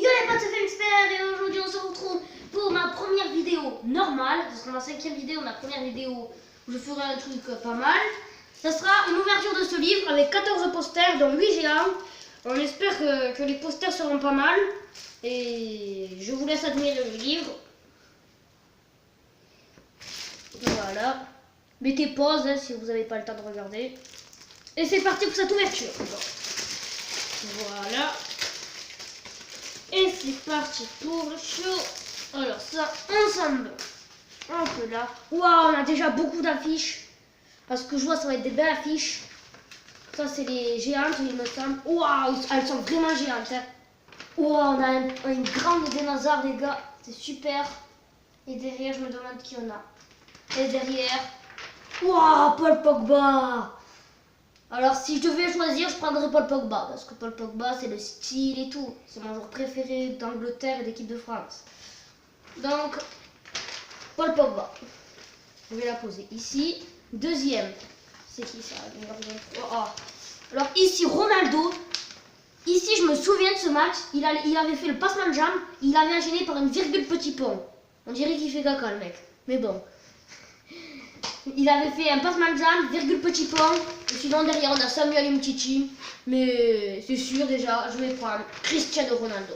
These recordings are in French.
Yo les potes, c'est Femsper et aujourd'hui on se retrouve pour ma première vidéo normale. Ce sera ma 5e vidéo, ma première vidéo où je ferai un truc pas mal. Ça sera une ouverture de ce livre avec 14 posters dont 8 géants. On espère que les posters seront pas mal. Et je vous laisse admirer le livre. Voilà. Mettez pause si vous n'avez pas le temps de regarder. Et c'est parti pour cette ouverture. Voilà. Et c'est parti pour le show. Alors ça, ensemble. Un peu là. Waouh, on a déjà beaucoup d'affiches. Parce que je vois, ça va être des belles affiches. Ça, c'est les géantes, il me semble. Waouh, elles sont vraiment géantes. Hein. Waouh, on a une grande dinosaure, les gars. C'est super. Et derrière, je me demande qui on a. Et derrière, waouh, Paul Pogba. Alors, si je devais choisir, je prendrais Paul Pogba. Parce que Paul Pogba, c'est le style et tout. C'est mon joueur préféré d'Angleterre et d'équipe de France. Donc, Paul Pogba. Je vais la poser ici. Deuxième. C'est qui ça? Oh. Alors, ici, Ronaldo. Ici, je me souviens de ce match. Il avait fait le passement de jambe. Il avait enchaîné par une virgule petit pont. On dirait qu'il fait caca, le mec. Mais bon. Il avait fait un passement de jambe, virgule petit pont. Et sinon, derrière, on a Samuel Umtiti. Mais c'est sûr, déjà, je vais prendre Cristiano Ronaldo.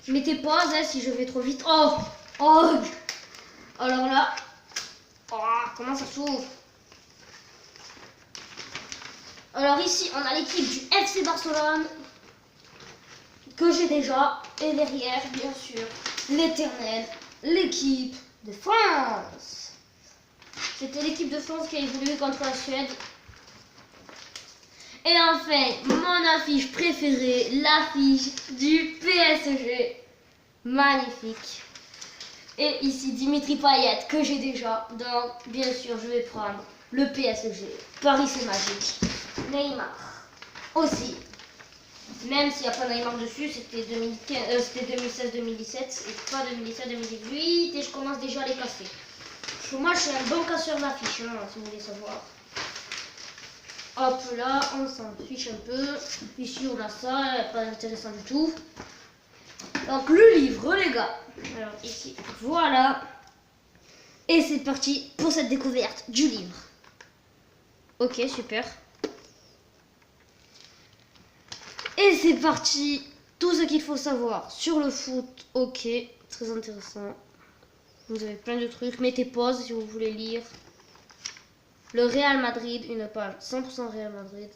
Mettez pause si je vais trop vite. Oh. Alors là. Oh, comment ça s'ouvre? Alors ici, on a l'équipe du FC Barcelone. Que j'ai déjà. Et derrière, bien sûr, l'éternelle, l'équipe de France. C'était l'équipe de France qui a évolué contre la Suède. Et enfin, mon affiche préférée, l'affiche du PSG. Magnifique. Et ici, Dimitri Payet, que j'ai déjà. Donc, bien sûr, je vais prendre le PSG. Paris, c'est magique. Neymar aussi. Même s'il n'y a pas Neymar dessus, c'était 2016-2017 et pas 2017-2018. Et je commence déjà à les casser. Parce que moi, je suis un bon casseur d'affiches, hein, si vous voulez savoir. Hop là, on s'en fiche un peu. Ici, on a ça, pas intéressant du tout. Donc, le livre, les gars. Alors, ici, voilà. Et c'est parti pour cette découverte du livre. Ok, super. Et c'est parti. Tout ce qu'il faut savoir sur le foot. Ok, très intéressant. Vous avez plein de trucs. Mettez pause si vous voulez lire. Le Real Madrid, une page 100% Real Madrid.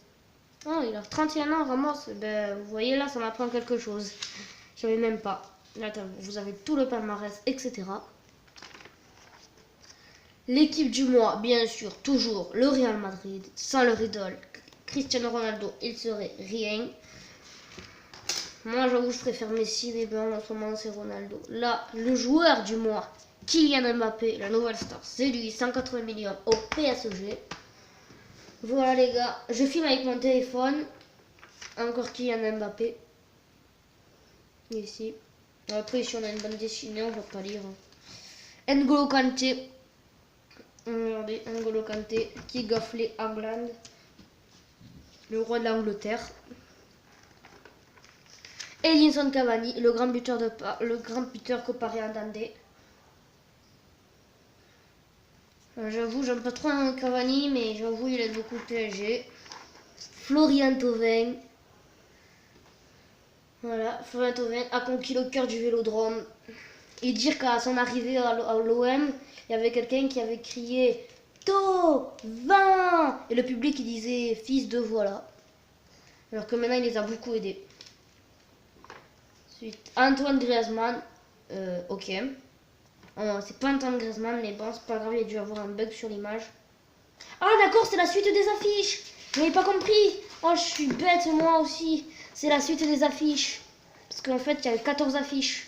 Oh, il a 31 ans, Ramos. Ben, vous voyez là, ça m'apprend quelque chose. Je savais même pas. Attends, vous avez tout le palmarès, etc. L'équipe du mois, bien sûr, toujours le Real Madrid. Sans leur idole, Cristiano Ronaldo, il serait rien. Moi, j'avoue, je préfère Messi, mais bon, en ce moment, c'est Ronaldo. Là, le joueur du mois, Kylian Mbappé, la nouvelle star, c'est lui, 180 millions au PSG. Voilà, les gars, je filme avec mon téléphone. Encore Kylian Mbappé. Ici. Après, ici, on a une bande dessinée, on va pas lire. N'Golo Kanté. Regardez, N'Golo Kanté qui gaffe les England. Le roi de l'Angleterre. Edinson Cavani, le grand buteur comparé à Dundee. J'avoue, j'aime pas trop Cavani, mais j'avoue, il aide beaucoup le PSG. Florian Thauvin. Voilà, Florian Thauvin a conquis le cœur du Vélodrome. Et dire qu'à son arrivée à l'OM, il y avait quelqu'un qui avait crié Thauvin, et le public il disait fils de voilà. Alors que maintenant il les a beaucoup aidés. Ensuite, Antoine Griezmann, ok. C'est pas Antoine Griezmann, mais bon, c'est pas grave, il a dû avoir un bug sur l'image. Ah d'accord, c'est la suite des affiches. Je n'avais pas compris. Oh, je suis bête moi aussi. C'est la suite des affiches. Parce qu'en fait, il y avait 14 affiches.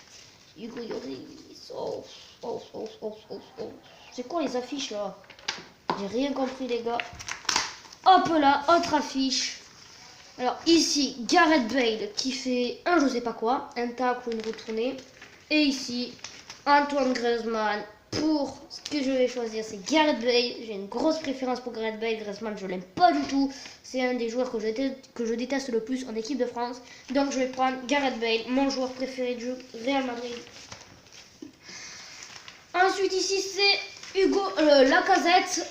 C'est quoi les affiches là? J'ai rien compris les gars. Hop là, autre affiche. Alors ici, Gareth Bale qui fait un je sais pas quoi, un tacle ou une retournée. Et ici, Antoine Griezmann pour ce que je vais choisir, c'est Gareth Bale. J'ai une grosse préférence pour Gareth Bale. Griezmann, je l'aime pas du tout. C'est un des joueurs que je déteste le plus en équipe de France. Donc je vais prendre Gareth Bale, mon joueur préféré du Real Madrid. Ensuite ici c'est Hugo Lacazette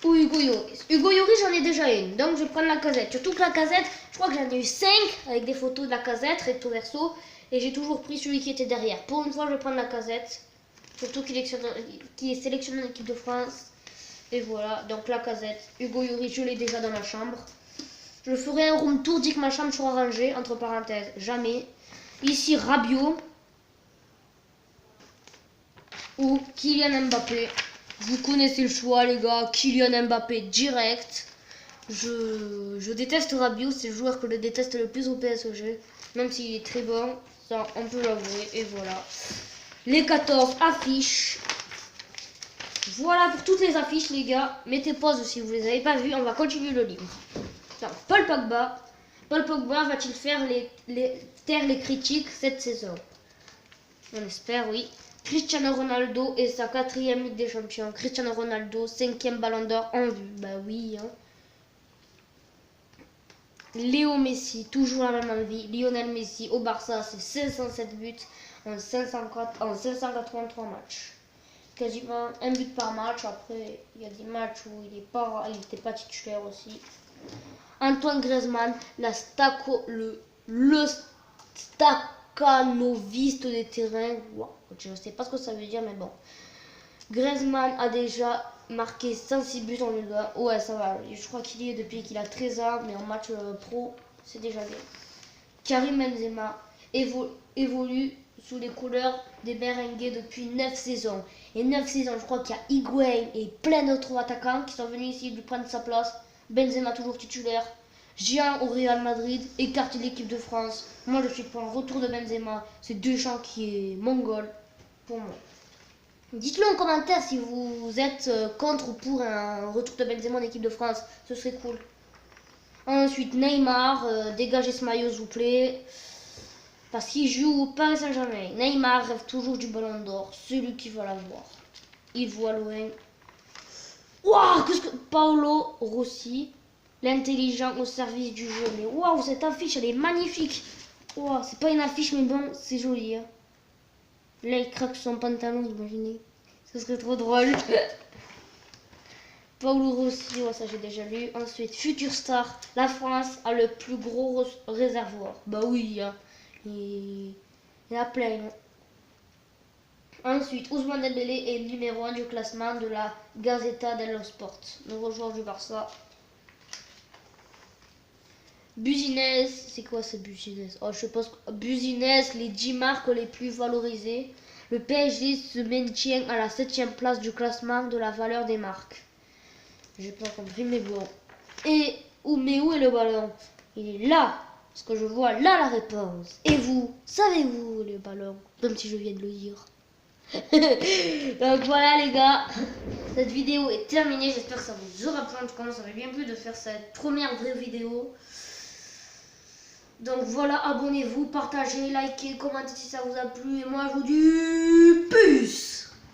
ou Hugo Lloris. Hugo Lloris j'en ai déjà une, donc je vais prendre Lacazette. Surtout que Lacazette, je crois que j'en ai eu 5 avec des photos de Lacazette, recto verso. Et j'ai toujours pris celui qui était derrière. Pour une fois je vais prendre Lacazette. Surtout qu'il est sélectionné en équipe de France. Et voilà, donc Lacazette. Hugo Lloris, je l'ai déjà dans ma chambre. Je ferai un room tour, dit que ma chambre sera rangée, entre parenthèses, jamais. Ici, Rabiot. Ou Kylian Mbappé. Vous connaissez le choix, les gars. Kylian Mbappé, direct. Je déteste Rabiot, c'est le joueur que je déteste le plus au PSG. Même s'il est très bon, ça, on peut l'avouer. Et voilà. Les 14 affiches. Voilà pour toutes les affiches, les gars. Mettez pause si vous les avez pas vues. On va continuer le livre. Donc, Paul Pogba. Paul Pogba va-t-il faire taire les critiques cette saison? On espère, oui. Cristiano Ronaldo et sa 4e Ligue des Champions. Cristiano Ronaldo, 5e Ballon d'Or en vue. Bah oui, hein. Léo Messi, toujours la même envie. Lionel Messi au Barça, c'est 507 buts en 583 matchs. Quasiment un but par match. Après, il y a des matchs où il n'était pas titulaire aussi. Antoine Griezmann, le staccanoviste des terrains. Wow, je ne sais pas ce que ça veut dire, mais bon. Griezmann a déjà marqué 106 buts en Ligue 1. Ouais, ça va. Je crois qu'il y est depuis qu'il a 13 ans, mais en match pro, c'est déjà bien. Karim Benzema évolue sous les couleurs des merengues depuis 9 saisons. Et 9 saisons, je crois qu'il y a Higuaín et plein d'autres attaquants qui sont venus ici lui prendre sa place. Benzema toujours titulaire. Jean au Real Madrid, écarté de l'équipe de France. Moi, je suis pour un retour de Benzema. C'est Deschamps qui est mongol pour moi. Dites-le en commentaire si vous êtes contre ou pour un retour de Benzema en équipe de France. Ce serait cool. Ensuite, Neymar, dégagez ce maillot s'il vous plaît. Parce qu'il joue au Paris Saint-Germain. Neymar rêve toujours du Ballon d'Or. Celui qui va l'avoir. Il voit loin. Waouh, qu'est-ce que... Paolo Rossi. L'intelligent au service du jeu. Mais waouh, cette affiche, elle est magnifique. Waouh, c'est pas une affiche, mais bon, c'est joli. Hein. Là, il craque son pantalon, imaginez. Ce serait trop drôle. Paolo Rossi, ouais, ça j'ai déjà lu. Ensuite, Future Star. La France a le plus gros réservoir. Bah oui, hein. Il y en a plein. Ensuite, Ousmane Dembélé est numéro 1 du classement de la Gazzetta dello Sport. Nouveau joueur du Barça. Business, c'est quoi ce Business? Oh, je pense que Business, les 10 marques les plus valorisées. Le PSG se maintient à la 7e place du classement de la valeur des marques. J'ai pas compris, mais bon. Mais où est le ballon? Il est là. Parce que je vois là la réponse. Et vous, savez-vous le ballon? Même si je viens de le dire. Donc voilà les gars. Cette vidéo est terminée. J'espère que ça vous aura plu. En tout cas, ça m'a bien plu de faire cette première vraie vidéo. Donc voilà, abonnez-vous, partagez, likez, commentez si ça vous a plu. Et moi, je vous dis peace.